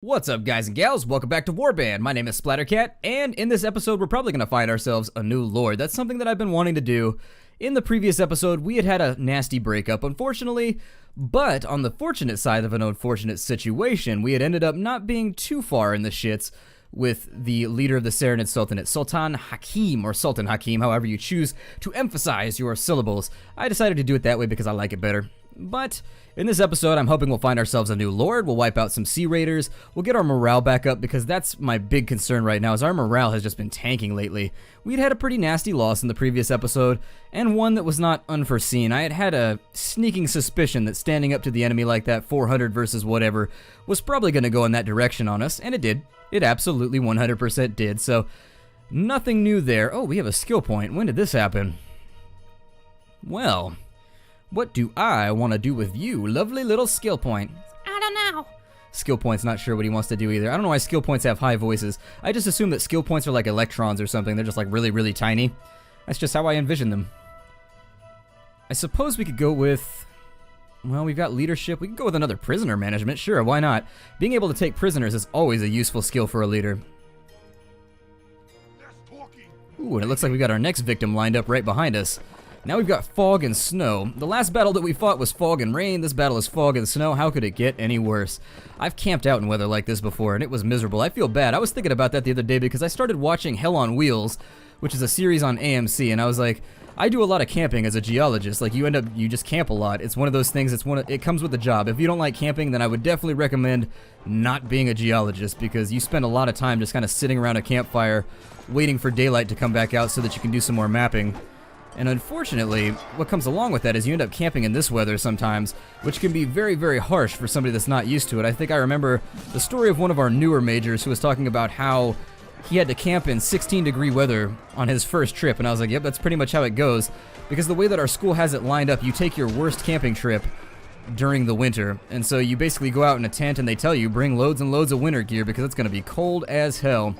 What's up, guys and gals? Welcome back to Warband. My name is Splattercat, and in this episode we're probably going to find ourselves a new lord. That's something that I've been wanting to do. In the previous episode, we had a nasty breakup, unfortunately, but on the fortunate side of an unfortunate situation, we had ended up not being too far in the shits with the leader of the Serenid Sultanate, Sultan Hakim, or Sultan Hakim, however you choose to emphasize your syllables. I decided to do it that way because I like it better. But in this episode, I'm hoping we'll find ourselves a new lord, we'll wipe out some sea raiders, we'll get our morale back up, because that's my big concern right now, is our morale has just been tanking lately. We'd had a pretty nasty loss in the previous episode, and one that was not unforeseen. I had a sneaking suspicion that standing up to the enemy like that, 400 versus whatever, was probably going to go in that direction on us, and it did. It absolutely 100% did, so nothing new there. Oh, we have a skill point. When did this happen? Well, what do I want to do with you, lovely little skill point? I don't know. Skill point's not sure what he wants to do either. I don't know why skill points have high voices. I just assume that skill points are like electrons or something. They're just like really, really tiny. That's just how I envision them. I suppose we could go with, well, we've got leadership. We could go with another prisoner management. Sure, why not? Being able to take prisoners is always a useful skill for a leader. Ooh, and it looks like we got our next victim lined up right behind us. Now we've got fog and snow. The last battle that we fought was fog and rain. This battle is fog and snow. How could it get any worse? I've camped out in weather like this before, and it was miserable. I feel bad. I was thinking about that the other day because I started watching Hell on Wheels, which is a series on AMC, and I was like, I do a lot of camping as a geologist. Like, you just camp a lot. It's one of those things, it comes with the job. If you don't like camping, then I would definitely recommend not being a geologist, because you spend a lot of time just kind of sitting around a campfire waiting for daylight to come back out so that you can do some more mapping. And unfortunately, what comes along with that is you end up camping in this weather sometimes, which can be very, very harsh for somebody that's not used to it. I think I remember the story of one of our newer majors who was talking about how he had to camp in 16-degree weather on his first trip, and I was like, yep, that's pretty much how it goes, because the way that our school has it lined up, you take your worst camping trip during the winter, and so you basically go out in a tent and they tell you bring loads and loads of winter gear because it's going to be cold as hell.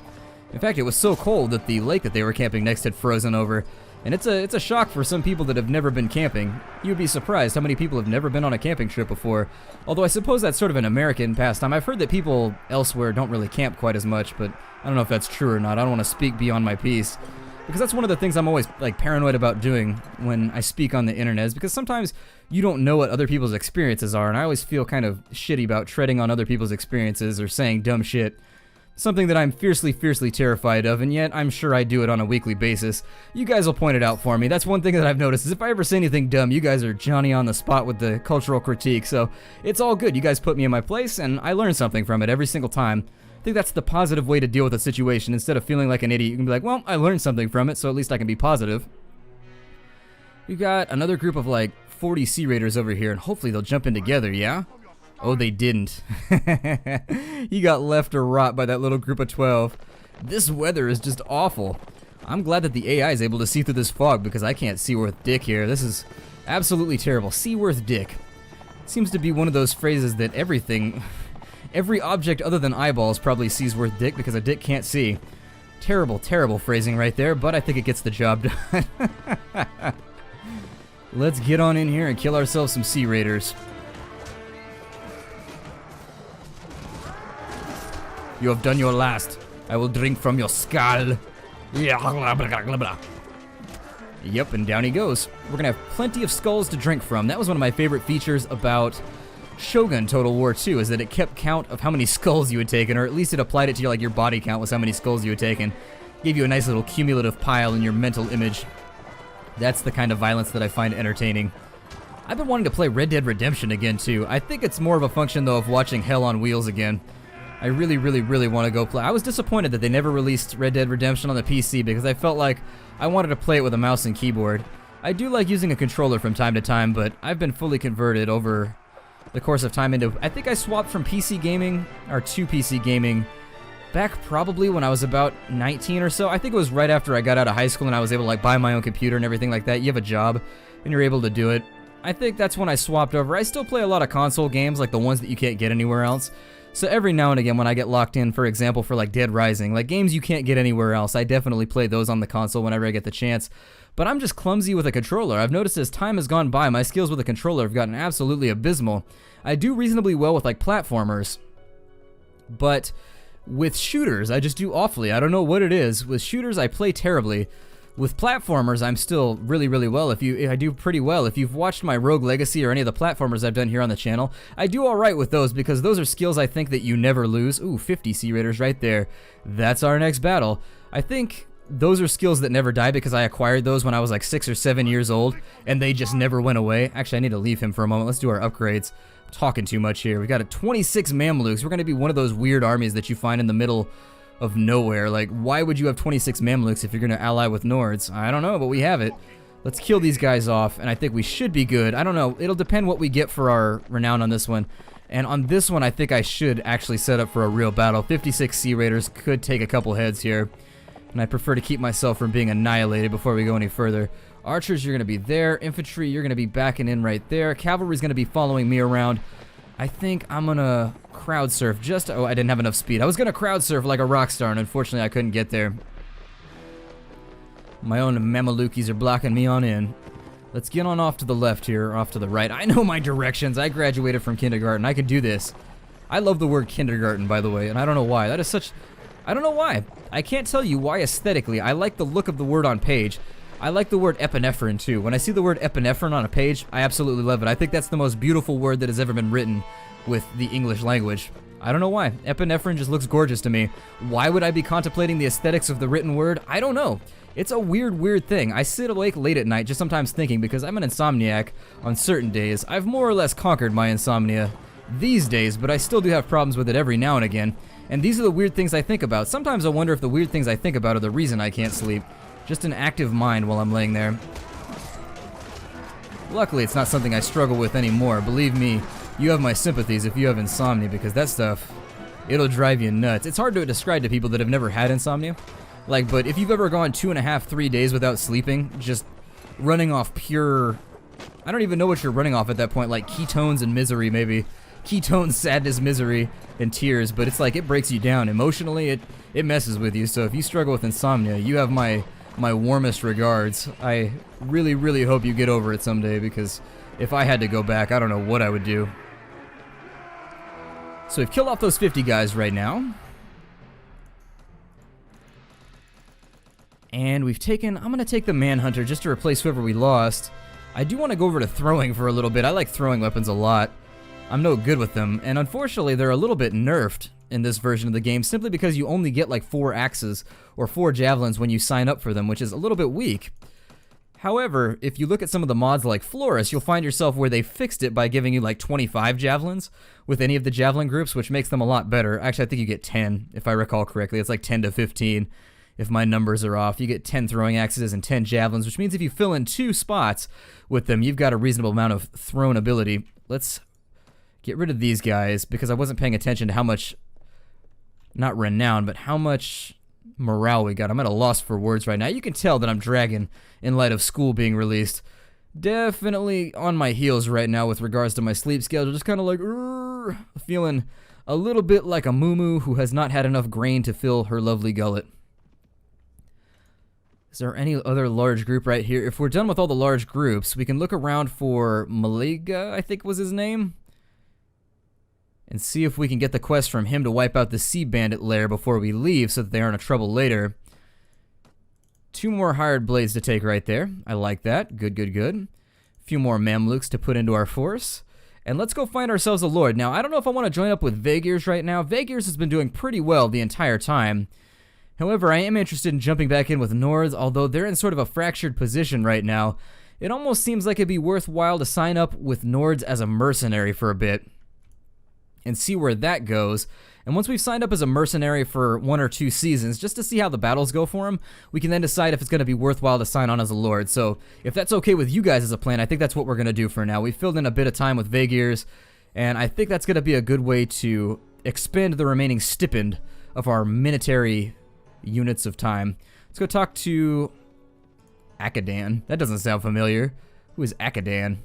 In fact, it was so cold that the lake that they were camping next had frozen over. And it's a shock for some people that have never been camping. You'd be surprised how many people have never been on a camping trip before. Although I suppose that's sort of an American pastime. I've heard that people elsewhere don't really camp quite as much, but I don't know if that's true or not. I don't want to speak beyond my piece. Because that's one of the things I'm always like paranoid about doing when I speak on the internet, is because sometimes you don't know what other people's experiences are, and I always feel kind of shitty about treading on other people's experiences or saying dumb shit. Something that I'm fiercely, fiercely terrified of, and yet I'm sure I do it on a weekly basis. You guys will point it out for me. That's one thing that I've noticed, is if I ever say anything dumb, you guys are Johnny on the spot with the cultural critique, so it's all good. You guys put me in my place, and I learn something from it every single time. I think that's the positive way to deal with a situation. Instead of feeling like an idiot, you can be like, well, I learned something from it, so at least I can be positive. We've got another group of like 40 Sea Raiders over here, and hopefully they'll jump in together, yeah? Oh, they didn't. He got left to rot by that little group of 12. This weather is just awful. I'm glad that the AI is able to see through this fog, because I can't see worth dick here. This is absolutely terrible. See worth dick. Seems to be one of those phrases that every object other than eyeballs probably sees worth dick, because a dick can't see. Terrible, terrible phrasing right there, but I think it gets the job done. Let's get on in here and kill ourselves some Sea Raiders. You have done your last. I will drink from your skull. Yep, and down he goes. We're gonna have plenty of skulls to drink from. That was one of my favorite features about Shogun Total War 2, is that it kept count of how many skulls you had taken, or at least it applied it to your body count was how many skulls you had taken. Gave you a nice little cumulative pile in your mental image. That's the kind of violence that I find entertaining. I've been wanting to play Red Dead Redemption again too. I think it's more of a function though of watching Hell on Wheels again. I really, really, really want to go play. I was disappointed that they never released Red Dead Redemption on the PC, because I felt like I wanted to play it with a mouse and keyboard. I do like using a controller from time to time, but I've been fully converted over the course of time into... I think I swapped from PC gaming, or to PC gaming, back probably when I was about 19 or so. I think it was right after I got out of high school and I was able to like buy my own computer and everything like that. You have a job and you're able to do it. I think that's when I swapped over. I still play a lot of console games, like the ones that you can't get anywhere else. So every now and again when I get locked in, for example, for like Dead Rising, like games you can't get anywhere else, I definitely play those on the console whenever I get the chance. But I'm just clumsy with a controller. I've noticed as time has gone by, my skills with a controller have gotten absolutely abysmal. I do reasonably well with like platformers, But with shooters, I just do awfully. I don't know what it is. With shooters, I play terribly. With platformers, I'm still really, really well. I do pretty well. If you've watched my Rogue Legacy or any of the platformers I've done here on the channel, I do alright with those because those are skills I think that you never lose. Ooh, 50 Sea Raiders right there. That's our next battle. I think those are skills that never die because I acquired those when I was like 6 or 7 years old, and they just never went away. Actually, I need to leave him for a moment. Let's do our upgrades. I'm talking too much here. We got a 26 Mamluks. We're going to be one of those weird armies that you find in the middle of nowhere. Like, why would you have 26 Mamluks if you're going to ally with Nords? I don't know, but we have it. Let's kill these guys off, and I think we should be good. I don't know. It'll depend what we get for our renown on this one. And on this one, I think I should actually set up for a real battle. 56 Sea Raiders could take a couple heads here, and I prefer to keep myself from being annihilated before we go any further. Archers, you're going to be there. Infantry, you're going to be backing in right there. Cavalry's going to be following me around. I think I'm going to crowd surf just... Oh, I didn't have enough speed. I was going to crowd surf like a rock star, and unfortunately I couldn't get there. My own Mamalukis are blocking me on in. Let's get on off to the left here, or off to the right. I know my directions. I graduated from kindergarten. I could do this. I love the word kindergarten, by the way, and I don't know why. That is such... I don't know why. I can't tell you why aesthetically. I like the look of the word on page. I like the word epinephrine too. When I see the word epinephrine on a page, I absolutely love it. I think that's the most beautiful word that has ever been written with the English language. I don't know why. Epinephrine just looks gorgeous to me. Why would I be contemplating the aesthetics of the written word? I don't know. It's a weird thing. I sit awake late at night just sometimes thinking because I'm an insomniac on certain days. I've more or less conquered my insomnia these days, but I still do have problems with it every now and again. And these are the weird things I think about. Sometimes I wonder if the weird things I think about are the reason I can't sleep. Just an active mind while I'm laying there. Luckily, it's not something I struggle with anymore. Believe me, you have my sympathies if you have insomnia, because that stuff, it'll drive you nuts. It's hard to describe to people that have never had insomnia. Like, but if you've ever gone 2.5, 3 days without sleeping, just running off pure... I don't even know what you're running off at that point, like ketones and misery, maybe. Ketones, sadness, misery, and tears, but it's like it breaks you down. Emotionally, it messes with you, so if you struggle with insomnia, you have my warmest regards. I really hope you get over it someday, because if I had to go back, I don't know what I would do. So we've killed off those 50 guys right now. And we've taken... I'm going to take the Manhunter just to replace whoever we lost. I do want to go over to throwing for a little bit. I like throwing weapons a lot. I'm no good with them, and unfortunately they're a little bit nerfed in this version of the game simply because you only get like 4 axes or 4 javelins when you sign up for them, which is a little bit weak. However, if you look at some of the mods like Florus, you'll find yourself where they fixed it by giving you like 25 javelins with any of the javelin groups, which makes them a lot better. Actually, I think you get 10, if I recall correctly. It's like 10 to 15 if my numbers are off. You get 10 throwing axes and 10 javelins, which means if you fill in 2 spots with them, you've got a reasonable amount of thrown ability. Let's get rid of these guys because I wasn't paying attention to how much, not renown, but how much morale we got. I'm at a loss for words right now. You can tell that I'm dragging in light of school being released. Definitely on my heels right now with regards to my sleep schedule. Just kind of like, feeling a little bit like a moo-moo who has not had enough grain to fill her lovely gullet. Is there any other large group right here? If we're done with all the large groups, we can look around for Maliga, I think was his name, and see if we can get the quest from him to wipe out the Sea Bandit lair before we leave so that they aren't in trouble later. 2 more hired blades to take right there. I like that. Good. A few more Mamluks to put into our force. And let's go find ourselves a lord. Now, I don't know if I want to join up with Vaegirs right now. Vaegirs has been doing pretty well the entire time. However, I am interested in jumping back in with Nords, although they're in sort of a fractured position right now. It almost seems like it'd be worthwhile to sign up with Nords as a mercenary for a bit and see where that goes. And once we've signed up as a mercenary for 1 or 2 seasons, just to see how the battles go for him, we can then decide if it's going to be worthwhile to sign on as a lord. So if that's okay with you guys as a plan, I think that's what we're going to do for now. We filled in a bit of time with Vaegirs, and I think that's going to be a good way to expend the remaining stipend of our military units of time. Let's go talk to Akadan. That doesn't sound familiar. Who is Akadan?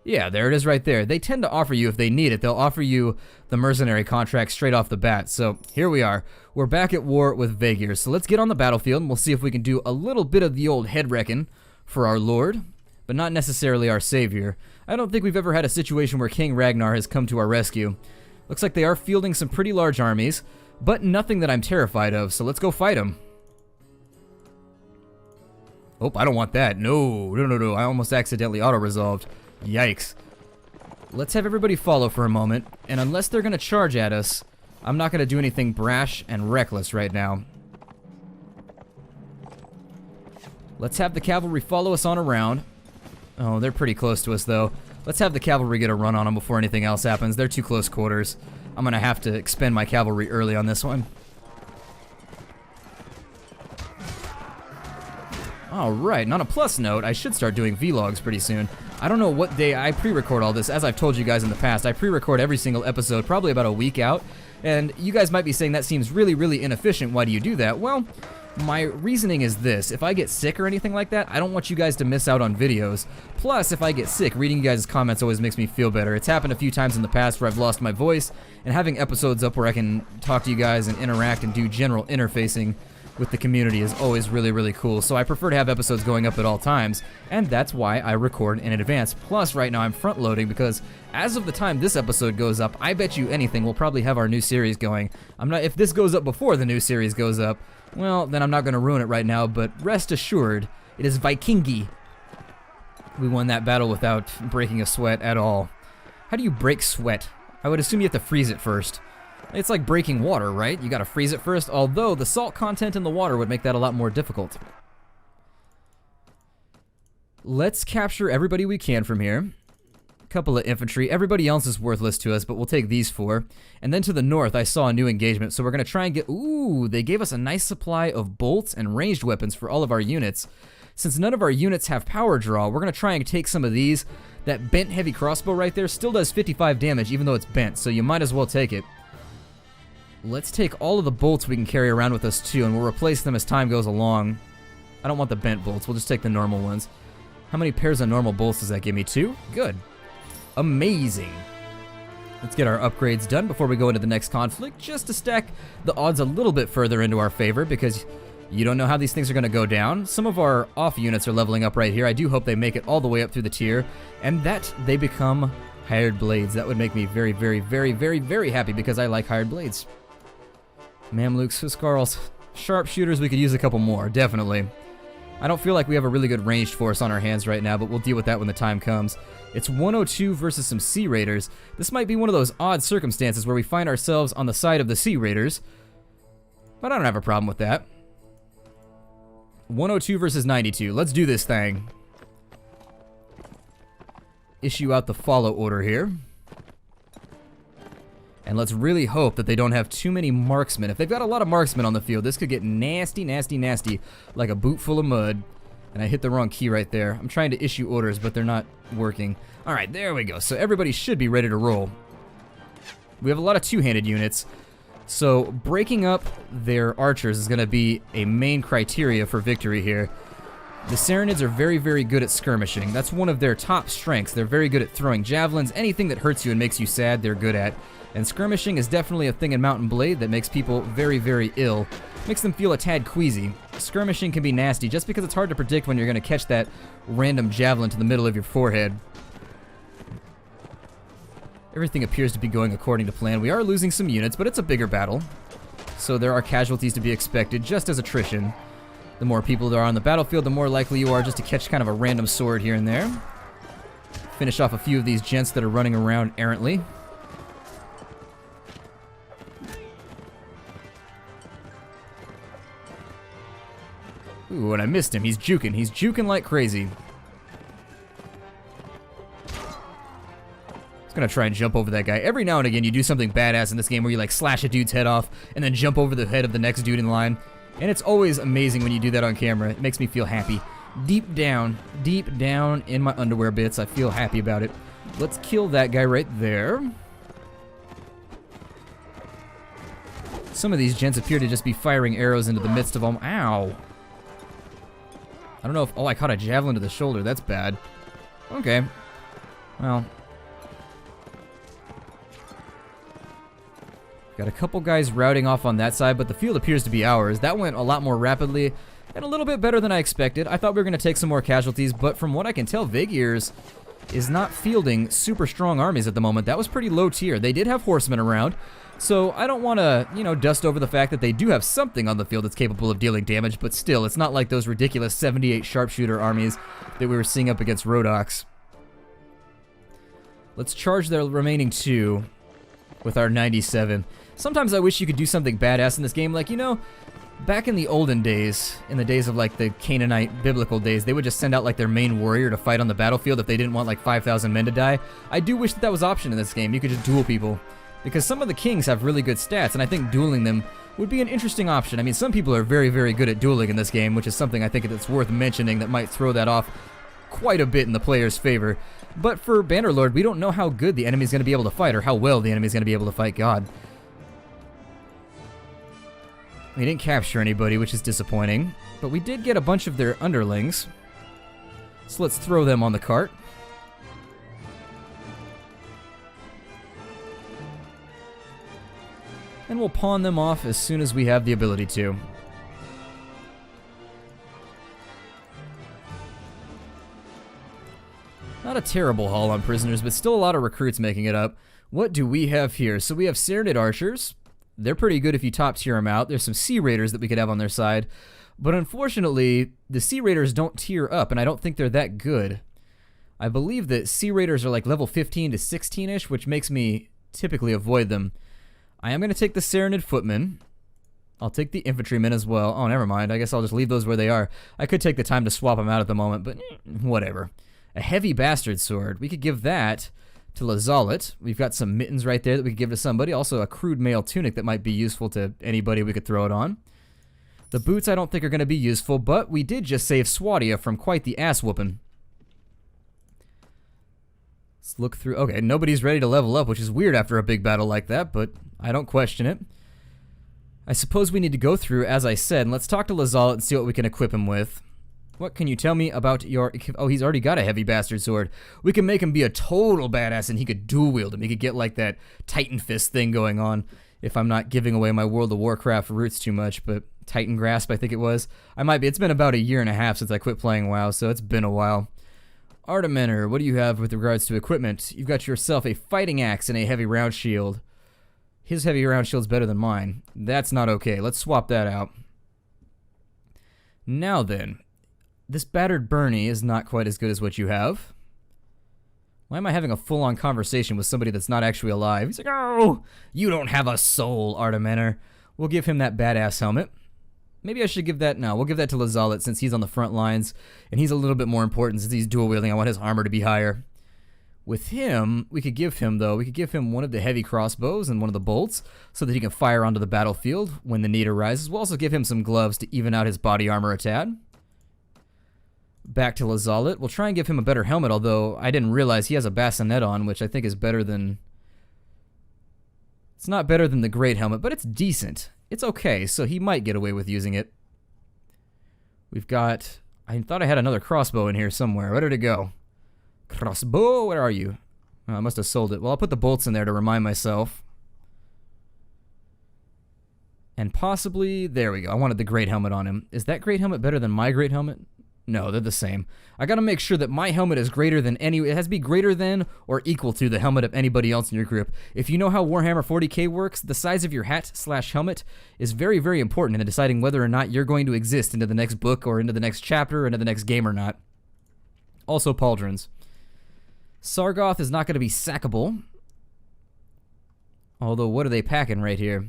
Yeah, there it is right there. They tend to offer you, if they need it, they'll offer you the mercenary contract straight off the bat. So here we are. We're back at war with Vaegirs. So let's get on the battlefield and we'll see if we can do a little bit of the old head wrecking for our lord, but not necessarily our savior. I don't think we've ever had a situation where King Ragnar has come to our rescue. Looks like they are fielding some pretty large armies, but nothing that I'm terrified of, so let's go fight them. Oh, I don't want that. No. I almost accidentally auto-resolved. Yikes. Let's have everybody follow for a moment, and unless they're going to charge at us, I'm not going to do anything brash and reckless right now. Let's have the cavalry follow us on around. Oh, they're pretty close to us, though. Let's have the cavalry get a run on them before anything else happens. They're too close quarters. I'm going to have to expend my cavalry early on this one. Alright, and on a plus note, I should start doing vlogs pretty soon. I don't know what day I pre-record all this. As I've told you guys in the past, I pre-record every single episode probably about a week out. And you guys might be saying that seems really, really inefficient. Why do you do that? Well, my reasoning is this. If I get sick or anything like that, I don't want you guys to miss out on videos. Plus, if I get sick, reading you guys' comments always makes me feel better. It's happened a few times in the past where I've lost my voice, and having episodes up where I can talk to you guys and interact and do general interfacing with the community is always really, really cool. So I prefer to have episodes going up at all times, and that's why I record in advance. Plus, right now I'm front-loading because as of the time this episode goes up, I bet you anything we'll probably have our new series going. If this goes up before the new series goes up, well, then I'm not going to ruin it right now, but rest assured, it is Vikingi. We won that battle without breaking a sweat at all. How do you break sweat? I would assume you have to freeze it first. It's like breaking water, right? You gotta freeze it first, although the salt content in the water would make that a lot more difficult. Let's capture everybody we can from here. A couple of infantry. Everybody else is worthless to us, but we'll take these 4. And then to the north, I saw a new engagement, so we're gonna try and get... Ooh, they gave us a nice supply of bolts and ranged weapons for all of our units. Since none of our units have power draw, we're gonna try and take some of these. That bent heavy crossbow right there still does 55 damage, even though it's bent, so you might as well take it. Let's take all of the bolts we can carry around with us too, and we'll replace them as time goes along. I don't want the bent bolts, we'll just take the normal ones. How many pairs of normal bolts does that give me? 2? Good. Amazing. Let's get our upgrades done before we go into the next conflict, just to stack the odds a little bit further into our favor, because you don't know how these things are going to go down. Some of our off units are leveling up right here. I do hope they make it all the way up through the tier, and that they become hired blades. That would make me very, very, very, very, very happy, because I like hired blades. Mamluks, Huskarls, sharpshooters, we could use a couple more, definitely. I don't feel like we have a really good ranged force on our hands right now, but we'll deal with that when the time comes. It's 102 versus some Sea Raiders. This might be one of those odd circumstances where we find ourselves on the side of the Sea Raiders, but I don't have a problem with that. 102 versus 92. Let's do this thing. Issue out the follow order here. And let's really hope that they don't have too many marksmen. If they've got a lot of marksmen on the field, this could get nasty, nasty, nasty, like a boot full of mud. And I hit the wrong key right there. I'm trying to issue orders, but they're not working. Alright, there we go. So everybody should be ready to roll. We have a lot of two-handed units, so breaking up their archers is going to be a main criteria for victory here. The Saronids are very, very good at skirmishing. That's one of their top strengths. They're very good at throwing javelins. Anything that hurts you and makes you sad, they're good at. And skirmishing is definitely a thing in Mount and Blade that makes people very, very ill. Makes them feel a tad queasy. Skirmishing can be nasty just because it's hard to predict when you're going to catch that random javelin to the middle of your forehead. Everything appears to be going according to plan. We are losing some units, but it's a bigger battle. So there are casualties to be expected, just as attrition. The more people there are on the battlefield, the more likely you are just to catch kind of a random sword here and there. Finish off a few of these gents that are running around errantly. Ooh, and I missed him. He's juking. He's juking like crazy. Just gonna try and jump over that guy. Every now and again, you do something badass in this game where you like slash a dude's head off and then jump over the head of the next dude in line. And it's always amazing when you do that on camera. It makes me feel happy. Deep down in my underwear bits, I feel happy about it. Let's kill that guy right there. Some of these gents appear to just be firing arrows into the midst of them. Ow. I don't know if... Oh, I caught a javelin to the shoulder. That's bad. Okay. Well. Got a couple guys routing off on that side, but the field appears to be ours. That went a lot more rapidly and a little bit better than I expected. I thought we were going to take some more casualties, but from what I can tell, Vaegirs is not fielding super strong armies at the moment. That was pretty low tier. They did have horsemen around, so I don't want to, you know, dust over the fact that they do have something on the field that's capable of dealing damage, but still, it's not like those ridiculous 78 sharpshooter armies that we were seeing up against Rhodoks. Let's charge their remaining 2 with our 97. Sometimes I wish you could do something badass in this game, like, you know, back in the olden days, in the days of like the Canaanite biblical days, they would just send out like their main warrior to fight on the battlefield if they didn't want like 5,000 men to die. I do wish that that was an option in this game. You could just duel people, because some of the kings have really good stats, and I think dueling them would be an interesting option. I mean, some people are very, very good at dueling in this game, which is something I think that's worth mentioning that might throw that off quite a bit in the player's favor. But for Bannerlord, we don't know how good the enemy's going to be able to fight, or how well the enemy's going to be able to fight God. We didn't capture anybody, which is disappointing, but we did get a bunch of their underlings. So let's throw them on the cart. And we'll pawn them off as soon as we have the ability to. Not a terrible haul on prisoners, but still a lot of recruits making it up. What do we have here? So we have Serenade Archers. They're pretty good if you top tier them out. There's some Sea Raiders that we could have on their side. But unfortunately, the Sea Raiders don't tier up, and I don't think they're that good. I believe that Sea Raiders are like level 15 to 16-ish, which makes me typically avoid them. I am going to take the Serenade Footmen. I'll take the Infantrymen as well. Oh, never mind. I guess I'll just leave those where they are. I could take the time to swap them out at the moment, but whatever. A Heavy Bastard Sword. We could give that to Lazalet. We've got some mittens right there that we could give to somebody. Also a crude mail tunic that might be useful to anybody we could throw it on. The boots I don't think are going to be useful, but we did just save Swadia from quite the ass whooping. Let's look through. Okay, nobody's ready to level up, which is weird after a big battle like that, but I don't question it. I suppose we need to go through, as I said, and let's talk to Lazalet and see what we can equip him with. What can you tell me about your... Oh, he's already got a Heavy Bastard Sword. We can make him be a total badass, and he could dual wield him. He could get like that Titan Fist thing going on, if I'm not giving away my World of Warcraft roots too much, but Titan Grasp, I think it was. I might be. It's been about a year and a half since I quit playing WoW, so it's been a while. Artimener, what do you have with regards to equipment? You've got yourself a fighting axe and a heavy round shield. His heavy round shield's better than mine. That's not okay. Let's swap that out. Now then, this battered Bernie is not quite as good as what you have. Why am I having a full-on conversation with somebody that's not actually alive? He's like, oh, you don't have a soul, Artimener. We'll give him that badass helmet. Maybe I should give that, no, we'll give that to Lazalet since he's on the front lines, and he's a little bit more important since he's dual-wielding. I want his armor to be higher. With him, we could give him one of the heavy crossbows and one of the bolts so that he can fire onto the battlefield when the need arises. We'll also give him some gloves to even out his body armor a tad. Back to Lazalet. We'll try and give him a better helmet, although I didn't realize he has a bassinet on, which I think is better than... It's not better than the great helmet, but it's decent. It's okay, so he might get away with using it. We've got... I thought I had another crossbow in here somewhere. Where did it go? Crossbow, where are you? Oh, I must have sold it. Well, I'll put the bolts in there to remind myself. And possibly... There we go. I wanted the great helmet on him. Is that great helmet better than my great helmet? No, they're the same. I gotta make sure that my helmet is greater than any... It has to be greater than or equal to the helmet of anybody else in your group. If you know how Warhammer 40k works, the size of your hat/helmet is very, very important in deciding whether or not you're going to exist into the next book or into the next chapter or into the next game or not. Also, pauldrons. Sargoth is not going to be sackable. Although, what are they packing right here?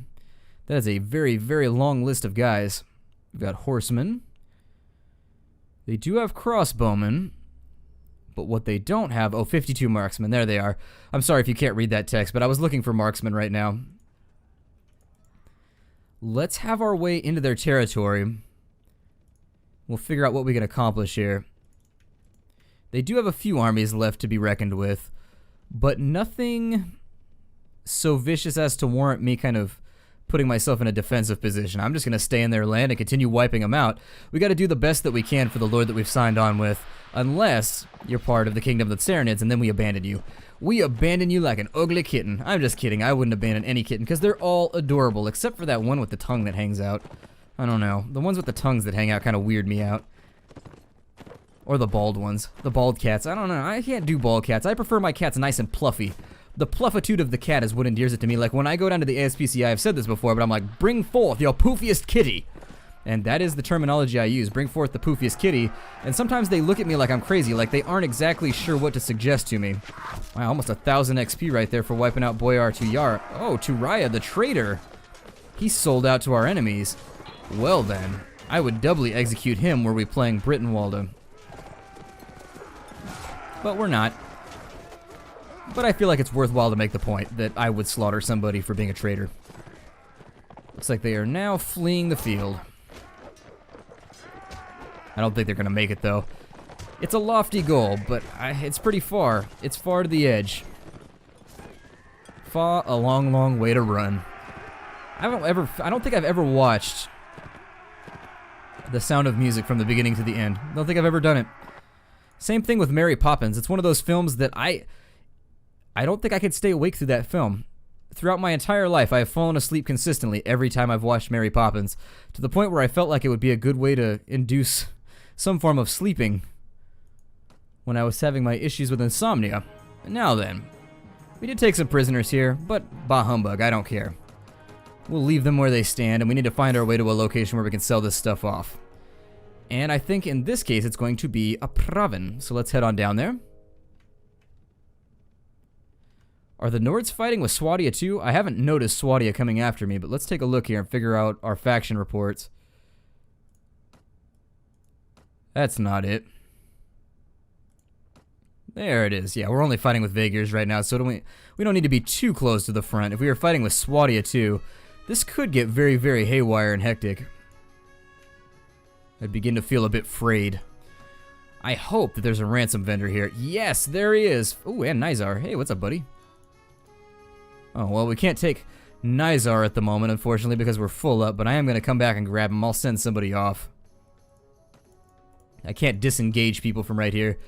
That is a very, very long list of guys. We've got horsemen. They do have crossbowmen, but what they don't have... Oh, 52 marksmen. There they are. I'm sorry if you can't read that text, but I was looking for marksmen right now. Let's have our way into their territory. We'll figure out what we can accomplish here. They do have a few armies left to be reckoned with, but nothing so vicious as to warrant me kind of putting myself in a defensive position. I'm just going to stay in their land and continue wiping them out. We got to do the best that we can for the lord that we've signed on with, unless you're part of the kingdom of the Serenades, and then we abandon you. We abandon you like an ugly kitten. I'm just kidding. I wouldn't abandon any kitten, because they're all adorable, except for that one with the tongue that hangs out. I don't know. The ones with the tongues that hang out kind of weird me out. Or the bald ones. The bald cats. I don't know. I can't do bald cats. I prefer my cats nice and pluffy. The pluffitude of the cat is what endears it to me. Like when I go down to the ASPCA, I've said this before, but I'm like, bring forth your poofiest kitty. And that is the terminology I use. Bring forth the poofiest kitty. And sometimes they look at me like I'm crazy, like they aren't exactly sure what to suggest to me. Wow, almost 1,000 XP right there for wiping out Boyar Tuyar. Oh, Turaya, the traitor. He sold out to our enemies. Well then, I would doubly execute him were we playing Brittenwalde. But we're not. But I feel like it's worthwhile to make the point that I would slaughter somebody for being a traitor. Looks like they are now fleeing the field. I don't think they're gonna make it though. It's a lofty goal, but it's pretty far. It's far to the edge. Far a long, long way to run. I don't think I've ever watched The Sound of Music from the beginning to the end. Don't think I've ever done it. Same thing with Mary Poppins. It's one of those films that I don't think I could stay awake through that film. Throughout my entire life, I have fallen asleep consistently every time I've watched Mary Poppins, to the point where I felt like it would be a good way to induce some form of sleeping when I was having my issues with insomnia. Now then, we did take some prisoners here, but bah humbug, I don't care. We'll leave them where they stand, and we need to find our way to a location where we can sell this stuff off. And I think in this case it's going to be a Pravin, so let's head on down there. Are the Nords fighting with Swadia too? I haven't noticed Swadia coming after me, but let's take a look here and figure out our faction reports. That's not it. There it is. Yeah, we're only fighting with Vaegirs right now, so we don't need to be too close to the front. If we were fighting with Swadia too, this could get very, very haywire and hectic. I'd begin to feel a bit frayed. I hope that there's a ransom vendor here. Yes, there he is. Ooh, and Nizar. Hey, what's up, buddy? Oh, well, we can't take Nizar at the moment, unfortunately, because we're full up, but I am going to come back and grab him. I'll send somebody off. I can't disengage people from right here.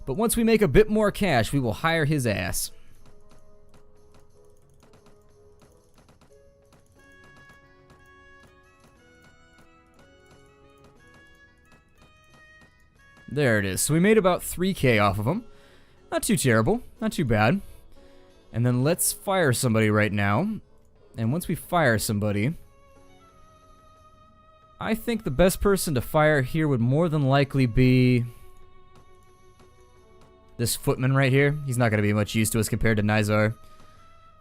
But once we make a bit more cash, we will hire his ass. There it is. So we made about 3K off of him. Not too terrible. Not too bad. And then let's fire somebody right now. And once we fire somebody, I think the best person to fire here would more than likely be this footman right here. He's not going to be much use to us compared to Nizar.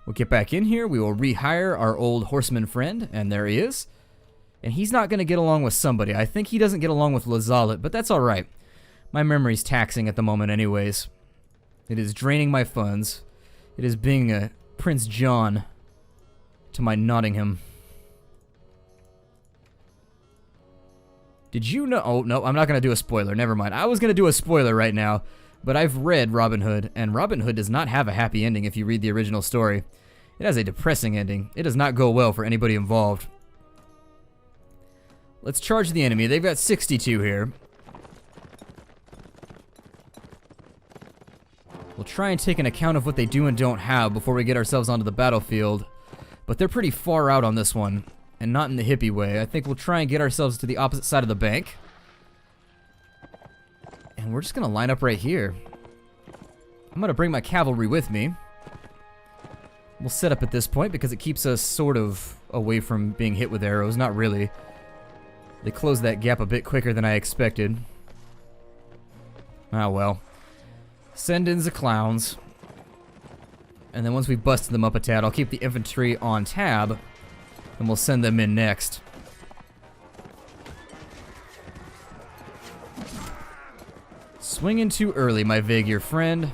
We'll get back in here. We will rehire our old horseman friend. And there he is. And he's not going to get along with somebody. I think he doesn't get along with Lazalet, but that's alright. My memory's taxing at the moment anyways. It is draining my funds. It is being a Prince John to my Nottingham. Did you know? Oh, no, I'm not going to do a spoiler. Never mind. I was going to do a spoiler right now, but I've read Robin Hood, and Robin Hood does not have a happy ending if you read the original story. It has a depressing ending. It does not go well for anybody involved. Let's charge the enemy. They've got 62 here. We'll try and take an account of what they do and don't have before we get ourselves onto the battlefield. But they're pretty far out on this one, and not in the hippie way. I think we'll try and get ourselves to the opposite side of the bank. And we're just going to line up right here. I'm going to bring my cavalry with me. We'll set up at this point because it keeps us sort of away from being hit with arrows. Not really. They closed that gap a bit quicker than I expected. Ah, well. Send in the clowns. And then once we've busted them up a tad, I'll keep the infantry on tab. And we'll send them in next. Swinging too early, my Vaegir friend.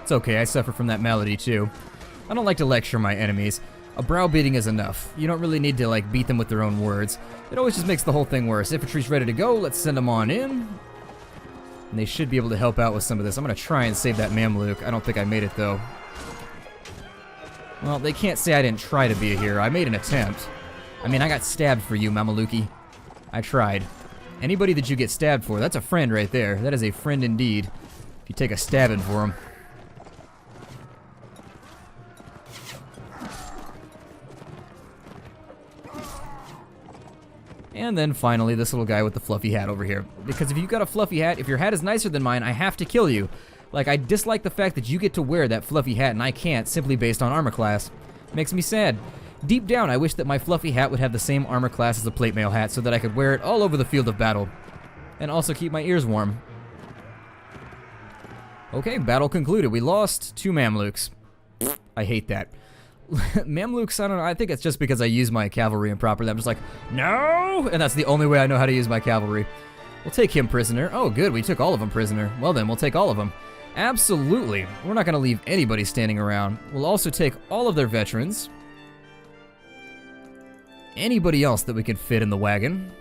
It's okay, I suffer from that malady too. I don't like to lecture my enemies. A browbeating is enough. You don't really need to, like, beat them with their own words. It always just makes the whole thing worse. Infantry's ready to go, let's send them on in. And they should be able to help out with some of this. I'm going to try and save that Mamluk. I don't think I made it, though. Well, they can't say I didn't try to be a hero. I made an attempt. I mean, I got stabbed for you, Mamaluki. I tried. Anybody that you get stabbed for, that's a friend right there. That is a friend indeed. If you take a stabbing for him. And then finally, this little guy with the fluffy hat over here. Because if you've got a fluffy hat, if your hat is nicer than mine, I have to kill you. Like, I dislike the fact that you get to wear that fluffy hat and I can't, simply based on armor class. Makes me sad. Deep down, I wish that my fluffy hat would have the same armor class as a plate mail hat so that I could wear it all over the field of battle. And also keep my ears warm. Okay, battle concluded. We lost 2 Mamluks. I hate that. Mamluks, I don't know, I think it's just because I use my cavalry improperly. I'm just like, no! And that's the only way I know how to use my cavalry. We'll take him prisoner. Oh, good, we took all of them prisoner. Well then, we'll take all of them. Absolutely. We're not going to leave anybody standing around. We'll also take all of their veterans. Anybody else that we could fit in the wagon.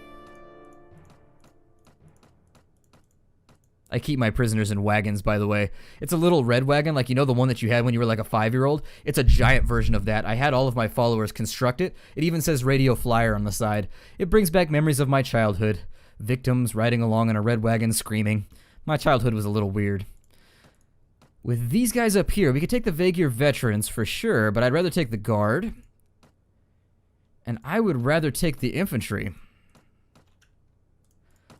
I keep my prisoners in wagons, by the way. It's a little red wagon, like, you know, the one that you had when you were like a 5-year-old? It's a giant version of that. I had all of my followers construct it. It even says Radio Flyer on the side. It brings back memories of my childhood. Victims riding along in a red wagon screaming. My childhood was a little weird. With these guys up here, we could take the Vaegier veterans for sure, but I'd rather take the guard. And I would rather take the infantry.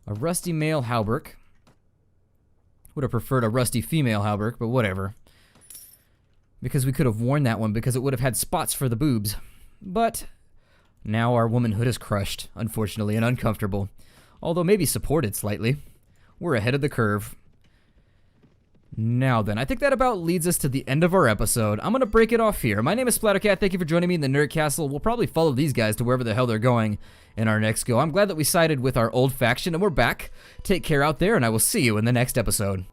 A rusty male hauberk. Would have preferred a rusty female hauberk, but whatever. Because we could have worn that one because it would have had spots for the boobs. But now our womanhood is crushed, unfortunately, and uncomfortable. Although maybe supported slightly. We're ahead of the curve. Now then, I think that about leads us to the end of our episode. I'm going to break it off here. My name is Splattercat. Thank you for joining me in the Nerd Castle. We'll probably follow these guys to wherever the hell they're going in our next go. I'm glad that we sided with our old faction, and we're back. Take care out there, and I will see you in the next episode.